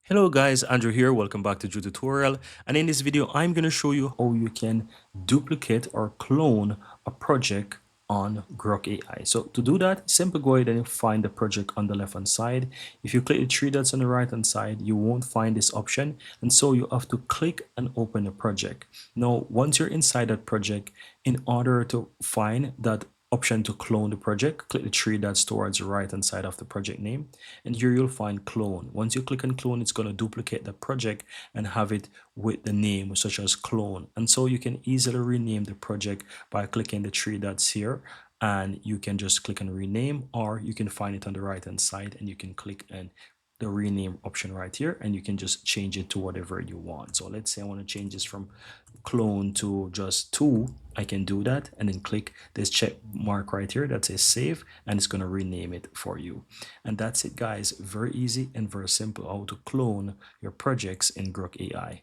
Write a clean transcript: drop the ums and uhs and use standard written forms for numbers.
Hello guys, Andrew here. Welcome back to Drew Tutorial. And in this video, I'm going to show you how you can duplicate or clone a project on Grok AI. So to do that, simply go ahead and find the project on the left hand side. If you click the three dots on the right hand side, you won't find this option. And so you have to click and open the project. Now, once you're inside that project, in order to find that option to clone the project, click the three dots towards the right hand side of the project name, and here you'll find clone. Once you click on clone, it's going to duplicate the project and have it with the name such as clone. And so you can easily rename the project by clicking the three dots here, and you can just click on rename, or you can find it on the right hand side and you can click on the rename option right here, and you can just change it to whatever you want. So let's say I want to change this from clone to just 2. I can do that and then click this check mark right here that says save, and it's going to rename it for you. And that's it guys, very easy and very simple how to clone your projects in Grok AI.